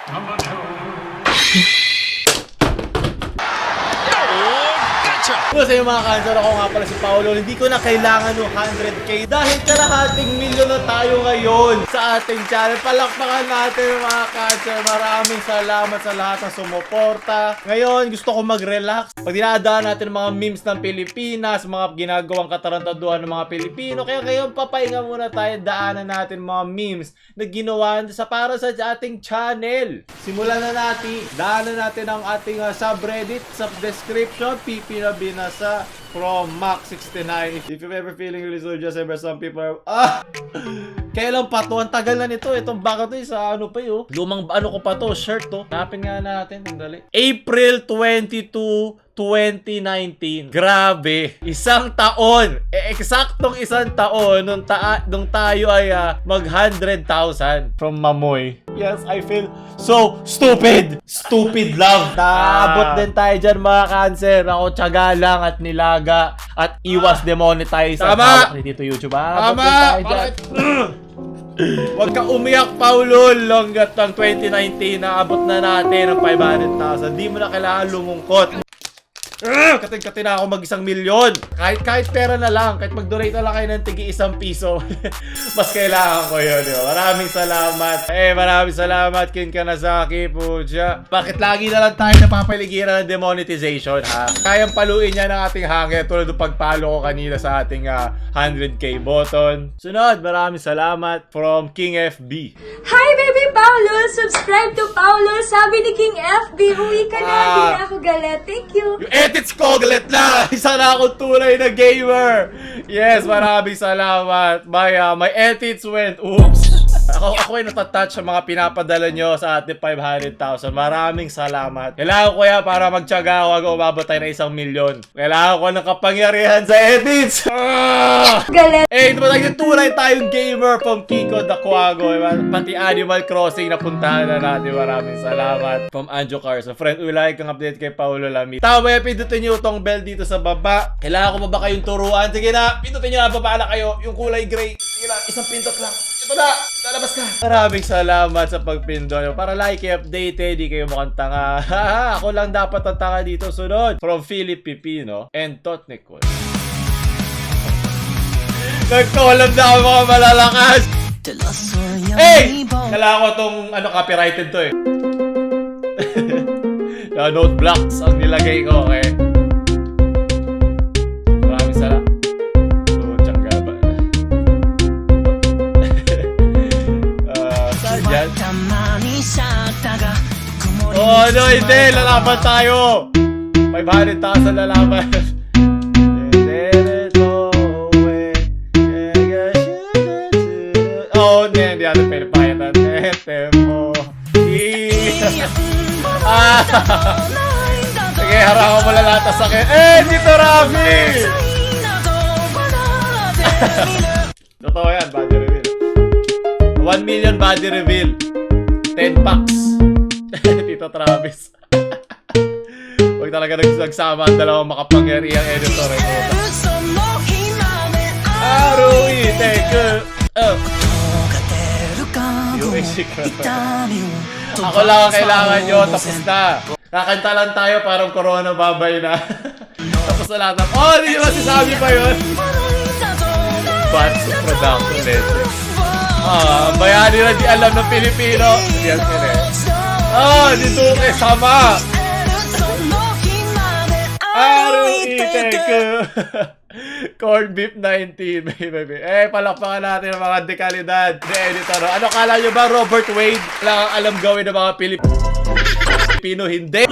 Sa iyo mga cancer, ako nga pala si Paolo. Hindi ko na kailangan ng 100k dahil kalahating milyon na tayo ngayon sa ating channel. Palakpakan natin mga cancer. Maraming salamat sa lahat ng sumuporta. Ngayon, gusto ko mag-relax. Pag dinadaan natin mga memes ng Pilipinas, mga ginagawang katarantaduhan ng mga Pilipino. Kaya ngayon, papahinga muna tayo. Daanan natin mga memes na ginawa para sa ating channel. Simulan na natin. Daanan natin ang ating subreddit sa description. PP na binasa from Mac69. If you're ever feeling really so just ever some people are... Kailan pa to? Ang tagal na nito. Itong baka to sa ano pa yun. Lumang ano ko pa to. Shirt to. Hanapin nga natin. Dali. April 22, 2019. Grabe. Isang taon. Eksaktong isang taon nung tayo ay mag 100,000 from Mamoy. Yes, I feel so stupid. Stupid love. Naabot din tayo dyan mga cancer. Ako tiyaga lang at nilaga at iwas demonetize. Tama. At dito YouTube. Tama. Huwag ka umiyak, Paulo. Longgat ng 2019, naabot na natin ang 500,000. Di mo na kailangan lumungkot. Kating-kating na ako mag 1 milyon. Kahit pera na lang, kahit mag-donate na lang kayo ng tigi 1 piso. Mas kailangan ko yun. Diba? Maraming salamat. Maraming salamat, Kin Kanazaki po siya. Bakit lagi na lang tayo napapaligiran ng demonetization, ha? Kayang paluin niya ng ating hangin tulad ng pagpalo ko kanina sa ating 100k button. Sunod, maraming salamat from King FB. Hi, baby Paulo! Subscribe to Paulo! Sabi ni King FB, uwi ka na, hindi na ako galit. Thank you! Edits ko, galit na! Isa na akong tunay na gamer! Yes, maraming salamat. My edits went, oops. Ako ay natatouch sa mga pinapadala nyo sa ating 500,000. Maraming salamat. Kailangan ko yan para magtyaga ako hanggang umabot tayo na 1 milyon. Kailangan ko ng kapangyarihan sa edits! Galit! Ito ba tunay tayong gamer from Kiko Daquago. Pati Animal Crossing napuntahan na natin. Maraming salamat. From Anjo Carson. Friend, ulay kang update kay Paulo Lamy. Tama, pindutin nyo itong bell dito sa baba. Kailangan ko ba kayong turuan? Sige na, pindutin nyo na, baba na kayo. Yung kulay gray. Sige na, isang pindot lang. Ito na, lalabas ka. Maraming salamat sa pagpindot. Para like updated, di kayo mukhang tanga. Ako lang dapat ang tanga dito. Sunod. From Philip Pipino and Tot Nicole. Nagkolam na ako mga malalakas. Kailangan ko itong copyrighted to note blocks ang nilagay ko, okay? Maraming salamat. Tiyangga ba? Saan yan? No, hindi. Lalaban tayo. 500,000 lalaban. Hindi natin pinapayatan. Sige, harang mo lang lahat sa akin. Dito Rafi! Totoo yan, body reveal. 1 million body reveal. 10 packs. Tito Travis. Huwag talaga nagsama ang dalawang makapangyarihang editor. Arui, take Ako lang ang kailangan nyo. Tapos na. Kakanta lang tayo parang corona babay na. Tapos na lahat. Hindi naman sisabi pa yun. Bats production legend. Ang bayani na di alam ng Pilipino. Yan sila dito sama. Corn beef 19, baby. Palakpakan natin ang mga dekalidad. The editor. Ano kala nyo ba, Robert Wade? Wala alam gawin ng mga Pilipino, hindi.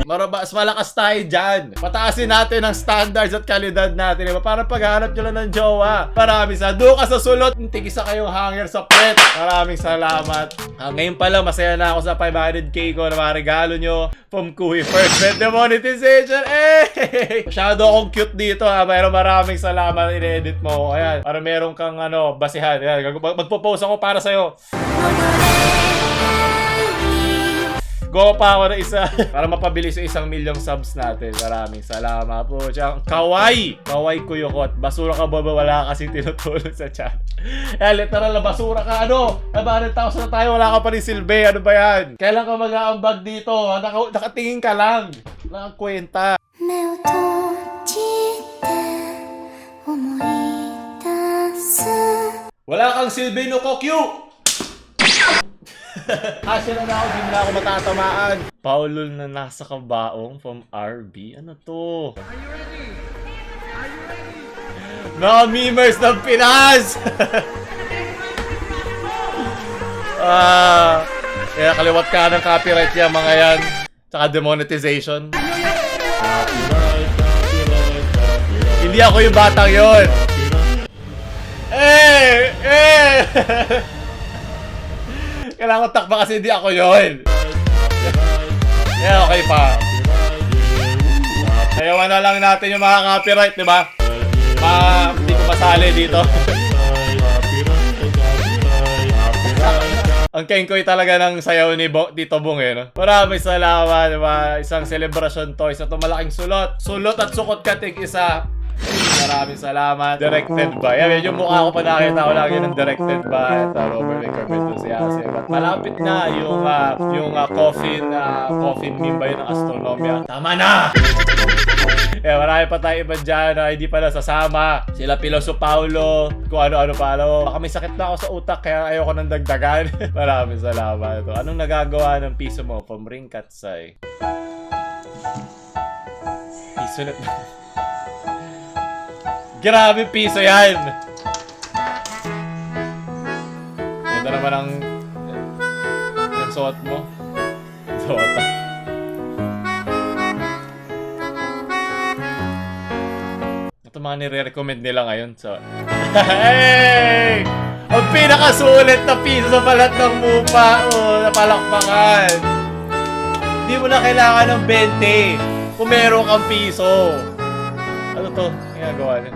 Mas malakas tayo dyan. Pataasin natin ang standards at kalidad natin. Diba? Para paghanap nyo lang ng jowa. Maraming sa doon ka sa sulot. Tigisa kayong hanger sa puwet. Maraming salamat. Ngayon pala, masaya na ako sa 500k ko na mga regalo nyo from Kui First Bet Demonetization. Masyado akong cute dito ha. Pero maraming salamat. In-edit mo. Ayan. Para meron kang basihan. Ayan. Magpo-post ako para sa'yo. Go pa ako na isa para mapabilis yung 1 milyong subs natin. Maraming salamat po. Kawai Kuyukot. Basura ka ba? Wala kasing tinutulong sa chat. Literal na basura ka. Ano? 100,000 na tayo. Wala ka pa rin silbi. Ano ba yan? Kailan ka mag-aambag dito? Nakatingin ka lang. Nakakwenta. 目を閉じて思い出す Wala kang silbi no Kokyu! Asya na ako, di na ako matatamaan. Paulol na nasa kabaong from RB. Ano to? Are you ready? Mga memers ng Pinas! Kaya kaliwat ka ng copyright niya mga yan. Tsaka demonetization. Hindi ako yung batang yon. Kailangan ko takba kasi hindi ako yon. Yeah, okay pa. Ayawan na lang natin yung mga copyright, di ba? Hindi ko masali dito. Ang kengkoy talaga ng sayaw ni Tito Bong eh, no? Maraming salamat, diba? Isang celebration to. Isa to malaking sulot. Sulot at sukot katig isa. Maraming salamat. Directed by. Yan, yung mukha ko pa nakita ko lagi ng directed by Robert Carpenter siya. At malapit na yung coffin meme ba yun ng Astronomia. Tama na! Marami pa tayo iba dyan na hindi pa nasasama. Sila Piloso Paulo, kung ano-ano pa. Baka may sakit na ako sa utak kaya ayoko nang dagdagan. Maraming salamat. Anong nagagawa ng piso mo? From Ring Katsay. Piso na. Grabe piso yan! Ito naman ang suot mo. Suot. Ito mga nire-recommend nila ngayon. So, hey! Ang pinakasulit na piso sa balat ng mupa. Na palakpakan. Hindi mo na kailangan ng 20 kung meron kang piso. Ano to? Ang ginagawa niya.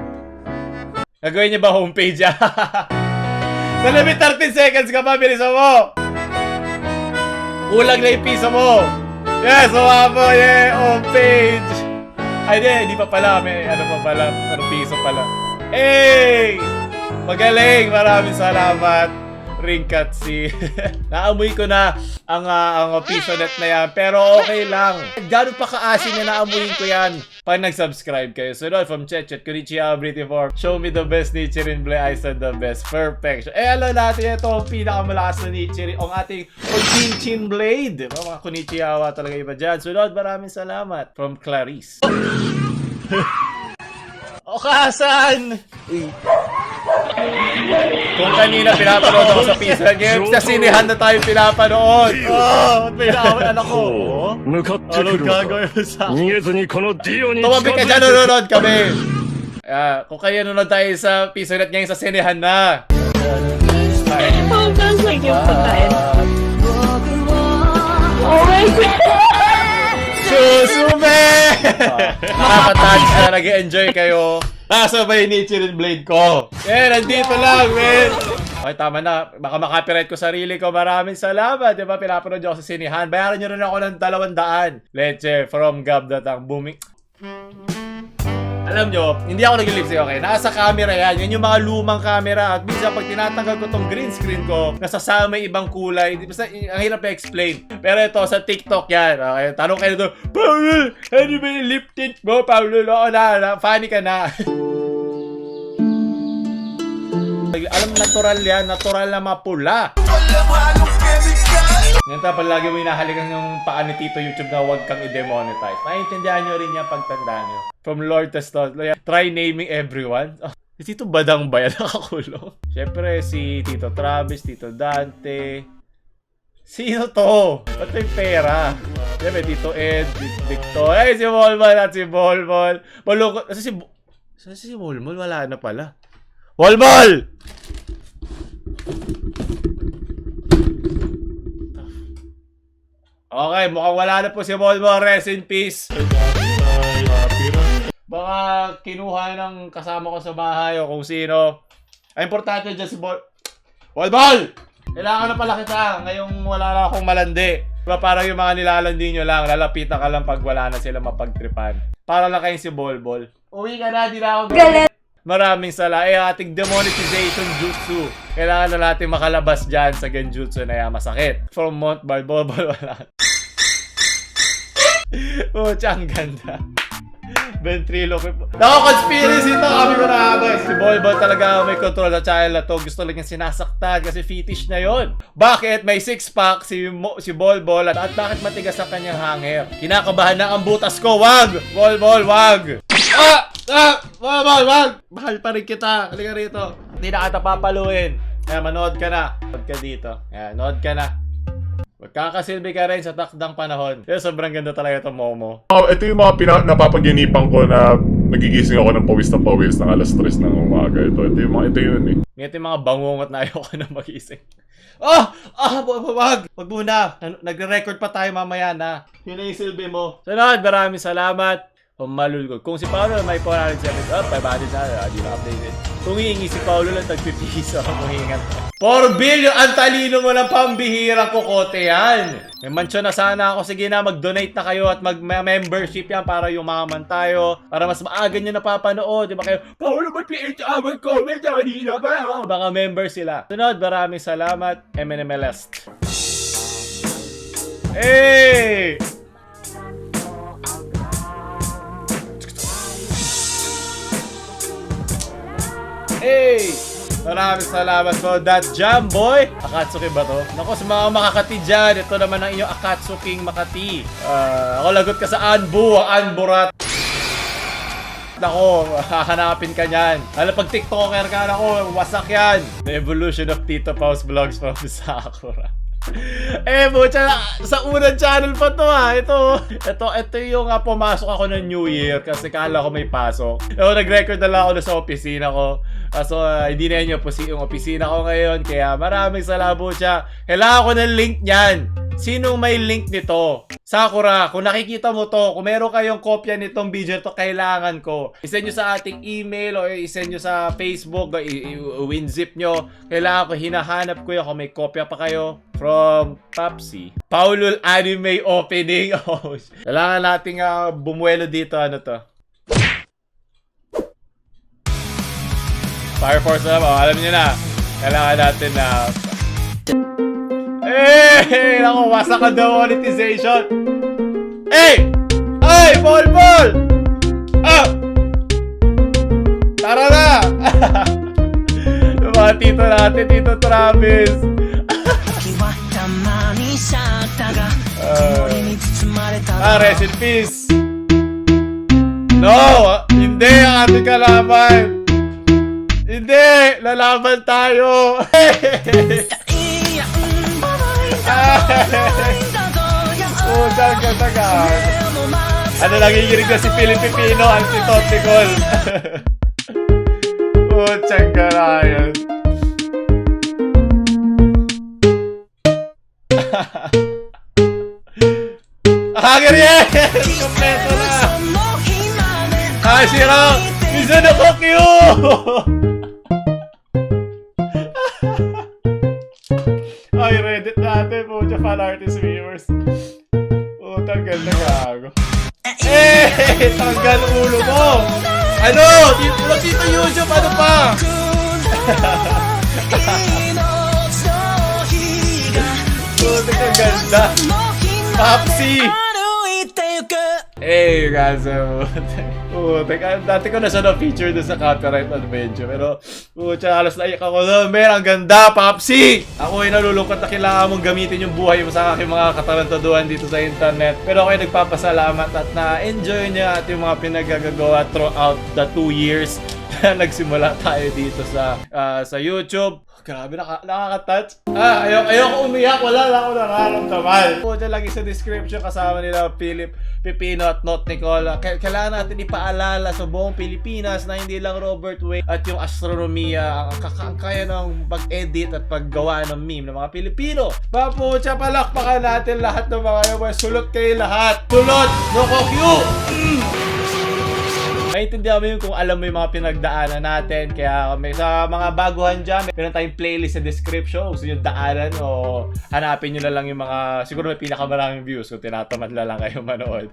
Gagawin niya ba homepage? Sa limit 13 seconds ka pa, bilisan mo! Kulang na yung piso mo! Yes, mawabo! Yeah, homepage! Ay, hindi pa pala. May ano pa pala. Ano piso pala. Hey! Magaling! Maraming salamat. Ringkatsi. Naamoy ko na ang piso net na yan. Pero okay lang. Gano'n pa kaasin na naamoyin ko yan pag nag-subscribe kayo. So, from Chet, Konnichiwa, Britifor. Show me the best Nichiren Blade. I said the best. Perfection. Alam natin ito ang pinakamalakas na Nichiren. Ang ating Chinchin Blade. Mga Konnichiwa talaga iba dyan. So, maraming salamat. From Clarice. Okasan! Kung kanina pinapanood ako sa Pizza Games, sa sinehan na tayo pinapanood. May naawin anak ko. Anong gagawin mo sa akin? Tumabi ka dyan, nanonood kami. Kung kaya nanonood tayo sa Pizza Net ngayon sa sinehan na. Oh, sounds like you're patayin. Oh my God! Susume! Nakapatouch na, nag-enjoy kayo. Nakasabay yung Nichiren Blade ko. Nandito lang, men. Okay, tama na. Baka makapiright ko sarili ko. Maraming salamat. Diba, pinapanood nyo ako sa sinihan. Bayaran nyo rin ako ng 200. Leche, from Gab Datang. Booming. Alam nyo, hindi ako nag-lipsy, okay? Nasa camera yan. Yan yung mga lumang camera. At minsan, pag tinatanggal ko tong green screen ko, nasasama yung ibang kulay. Basta, ang hirap i-explain. Pero ito, sa TikTok yan. Okay? Tanong kayo doon, Paul, ano ba yung lip tint mo, Paul? Oo na, funny ka na. Alam, natural yan. Natural na mapula. Ngayon tapos lagi mo hinahalikan yung paa ni Tito YouTube na huwag kang i-demonetize. Maintindihan nyo rin yan pagtandaan nyo. From Lord Testot, try naming everyone. Si Tito Badang ba yan? Nakakulong. Siyempre si Tito Travis, Tito Dante. Sino to? Ba't may pera? Siyempre Tito Ed, Victor. Ay, si Molmol at si Molmol. Malungkot. Saan si Molmol? Wala na pala. Molmol! Okay, mukhang wala na po si Molmol. Rest in peace. Baka kinuha ng kasama ko sa bahay o kung sino. Ay, importante dyan si Molmol. Kailangan na pala kita ngayong wala na akong malandi. Diba parang yung mga nilalandi nyo lang, lalapitan ka lang pag wala na sila mapagtripan. Para lang kayong si Bolbol. Uwi ka na, di na ako Galit. Maraming sala. Ating demonetization jutsu. Kailangan na natin makalabas dyan sa genjutsu na yan. Masakit. From Mount Balbobol, wala. Oh, ang ganda. Ventriloquy po. Nako-conspiracy to. Kami ko na ba. Si Bolbol talaga may control sa channel na to. Gusto lang yung sinasaktan kasi fetish na yon. Bakit? May six-pack si Bolbol at bakit matigas ang kanyang hanger? Kinakabahan na ang butas ko. Wag! Bolbol, wag! Bolbol, wag! Mahal pa rin kita. Halika rito. Hindi na kita papaluin. Kaya manood ka na. Nood ka dito. Kaya nood ka na. Magkakasilbi ka rin sa takdang panahon. Kaya sobrang ganda talaga itong Momo. Ito yung mga napapaginipan ko na nagigising ako ng pawis ng alas 3 ng umaga. Ito yun eh. Ito yung mga bangungot na ayoko na magising. Wag muna. Nagre-record pa tayo mamaya na. Yun na yung silbi mo. Sunod, maraming salamat. Malulgod. Kung si Paolo may 407 500 na, di na updated. Kung hihingi si Paolo lang, tagpipiso. Kung hihingan 4 billion! Ang talino mo ng pambihirang kukote yan! May mansyon na sana ako. Sige na, mag-donate na kayo at mag-membership yan para yumaman tayo. Para mas maaga nyo napapanood. Di ba kayo, Paolo, mag-PH, mag-comment, kanina ba? Baka member sila. Sunod, maraming salamat. MNMLS. Hey! Hey! Maraming salamat po, That Jam Boy! Akatsuki ba to? Naku, sa mga Makati dyan, ito naman ang inyong Akatsuking Makati. Ako lagot ka sa Anbu, ang Anburat. Nako, hahanapin ka niyan. Alam, pag TikToker ka, nako, wasak yan. The evolution of Tito Paus Vlogs from Sakura. Bucha, sa unang channel pa to ha. Ito yung pumasok ako ng New Year kasi kala ko may pasok. Nag-record na lang ako sa opisina ko. So, hindi na yun yung opisina ko ngayon. Kaya maraming salamat siya. Kailangan ko ng link niyan. Sinong may link nito? Sakura, kung nakikita mo to, kung meron kayong kopya nitong video to, kailangan ko. I-send nyo sa ating email o i-send nyo sa Facebook o i-winzip nyo. Kailangan ko, hinahanap ko yun kung may kopya pa kayo. From Papsi. Paulul Anime Opening. Kailangan nating bumuelo dito. Ano to? Fire Force na ba? Alam niyo na. Kailangan natin na... Hey! Naku, wasak ang demonetization. Hey! Ay! Bol! Tara na! Yung mga tito natin, Tito Travis. Rest in peace. No! Hindi ang ating kalaban. Hindi! Lalaban tayo! Saan ka tagal? Ano, nagigirig na si Philip Pipino, anti-topical. Tsang ka na yan. Hanger yan! Kompleto na! Shiro! Mizuno Kokyu! Ay, Reddit natin po, fan artist viewers. Tanggal na gago. Tanggal ulo mo! Ano? Dito YouTube, ano pa? Ang ganda. Papsi! Guys, dati ko na siya na-feature doon sa Copyright Adventure. Pero, halos naiyak ako doon. Ang ganda, Papsi! Ako ay nalulungkot na kailangan mong gamitin yung buhay mo sa aking mga katarantaduhan dito sa internet. Pero ako ay nagpapasalamat at na-enjoy niya at yung mga pinagagagawa throughout the 2 years na nagsimula tayo dito sa YouTube. Grabe, nakaka-touch. Ayoko umiyak. Wala lang ako nararamdaman. Dyan lagi sa description kasama nila Philip Pipino at Not Nicole. Kailangan natin ipaalala sa buong Pilipinas na hindi lang Robert Wade at yung astronomiya ang kaya ng pag-edit at paggawa ng meme ng mga Pilipino. Papucha, palakpakan natin lahat ng mga sulot kayo lahat. Sulot! No Kokyu! Maintindihan mo yun kung alam mo yung mga pinagdaanan natin. Kaya may sa mga baguhan dyan, meron tayong playlist sa description. Gusto nyo daanan o hanapin nyo na lang yung mga, siguro may pinakamaraming views kung tinatamad na lang kayo manood.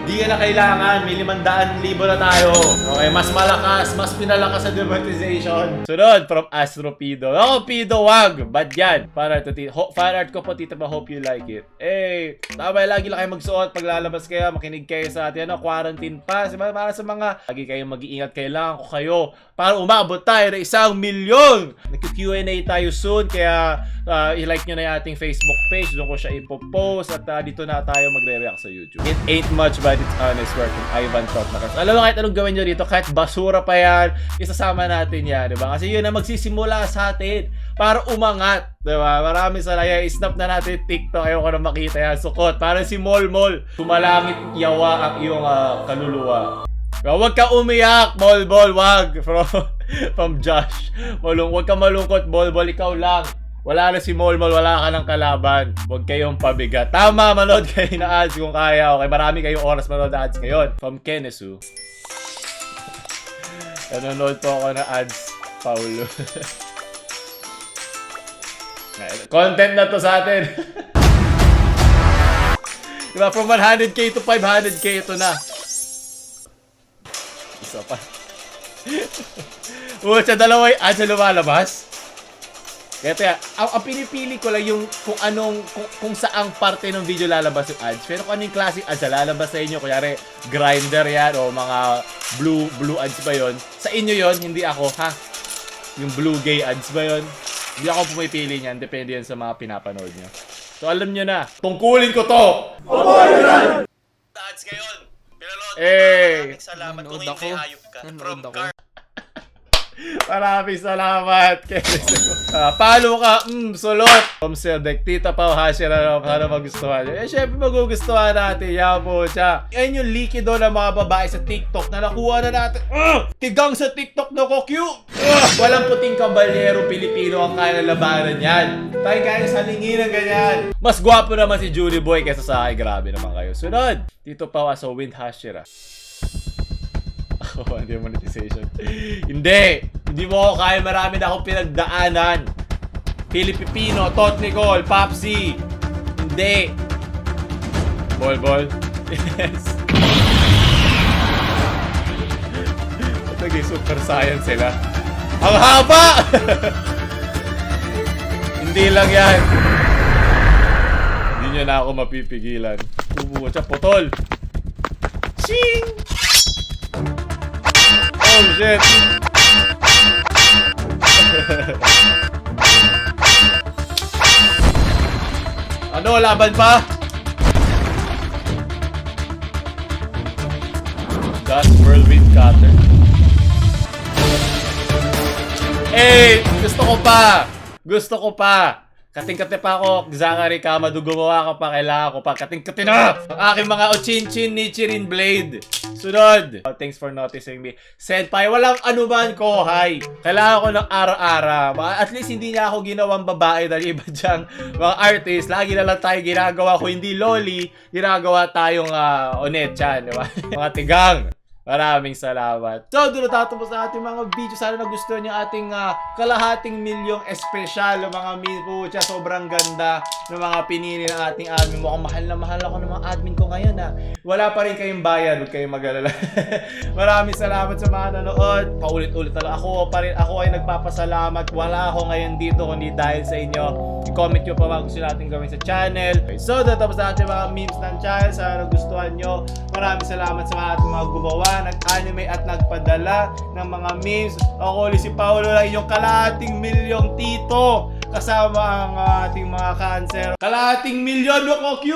Di ka na kailangan, may 500,000 na tayo. Okay, mas malakas, mas pinalakas sa demonetization. Sunod, from Astropido. Ako, Pido, wag! Bad yan. Fan art ko po, Tita Pa, hope you like it. Eh, tama, lagi lang kayo magsuot, paglalabas kayo, makinig kayo sa atin, quarantine pass. Para sa mga, lagi kayong mag-iingat, kailangan ko kayo para umabot tayo ng 1 milyon. Nag-Q&A tayo soon, kaya i-like nyo na yung ating Facebook page. Doon ko siya ipopost at dito na tayo magre-react sa YouTube. It ain't much but it's honest work. Ivan Tot na kasi. Alam mo, kahit anong gawin nyo dito, kahit basura pa yan, isasama natin yan, diba? Kasi yun na magsisimula sa atin para umangat, diba? Maraming salaya. I-snap na natin TikTok. Ayoko na makita yan. Sukot. Parang si Molmol. Sumalangit yawa ang iyong kaluluwa. Huwag ka umiyak, Molbol. Wag. From Josh. Huwag ka malungkot, Molbol. Ikaw lang. Wala na si Molmol, wala ka ng kalaban. Huwag kayong pabigat. Tama, manood kayo na ads kung kaya. Okay, marami kayong oras manood na ads ngayon. From Kenesu. Nanonood po ako na ads, Paulo. Content na to sa atin. Diba, from 100k to 500k, ito na. Isa pa. Sa dalawa yung ads na lumalabas. Kaya ang pinipili ko lang yung kung saang parte ng video lalabas yung ads. Pero kung ano yung classic ads na lalabas sa inyo, kunyari grinder yan o mga blue ads ba yon? Sa inyo yon, hindi ako, ha? Yung blue gay ads ba yon? Hindi ako pumipili niyan, depende yan sa mga pinapanood nyo. So alam nyo na, tungkulin ko to! Ads ngayon, pinanood mo, maraming salamat kung hindi hayop ka. From Car. Maraming salamat. Follow ka, sulot. From Sildek, Tita Pao, Hashira, sana magustuhan nyo. Eh, syempre magugustuhan natin. Yan po siya. Yan yung likido ng mga babae sa TikTok na nakuha na natin. Tigang sa TikTok na ko, cute. Walang puting kabalyero Pilipino ang kaya labanan yan. Tayo kaya sa lingin ng ganyan. Mas gwapo naman si Julie Boy kaysa sa akin. Grabe naman kayo. Sunod, Tito Pao as a Wind Hashira. Oh, hindi monetization. Hindi mo ako kaya, marami na akong pinagdaanan. Filipino, Tot Nicole, Popsi. Hindi. Bol. Yes. Naging super science sila. Ang haba! Hindi lang yan. Hindi nyo na ako mapipigilan. Umuha siya, potol. Ching! Oh shit! Ano, laban pa? That whirlwind cutter. Eh, gusto ko pa. Kating-kati pa ako, Zachary Kamadu, gumawa ka pa, kailangan ko pa. Kating-kati na! Ang aking mga Ochinchin Nichirin Blade. Sunod! Thanks for noticing me. Senpai, walang anuman ko, hi. Kailangan ko ng araw-araw. At least hindi niya ako ginawang babae dahil iba diyang mga artist. Lagi na lang tayo ginagawa ko, hindi loli. Ginagawa tayong onet-chan, di ba? Mga tigang. Maraming salamat. So, doon natatapos na ating mga video. Sana nagustuhan niyo ating kalahating milyong espesyal. Mga po siya, sobrang ganda ng mga pinili ng ating admin. Mukhang mahal ako ng mga admin ko ngayon, ha. Wala pa rin kayong bayad. Huwag kayong mag-alala. Maraming salamat sa mga nanood. Paulit-ulit talaga. Ako ay nagpapasalamat. Wala ako ngayon dito kundi dahil sa inyo. I-comment nyo pa mga gusto natin gawin sa channel. Okay, so, tatapos na ating mga memes ng channel. Sana nagustuhan nyo. Maraming salamat sa mga ating mga gumawa, nag-anime at nagpadala ng mga memes. Ako ulit si Paulo na inyong kalahating milyong tito. Kasama ang ating mga cancer. Kalahating milyon ako, Q!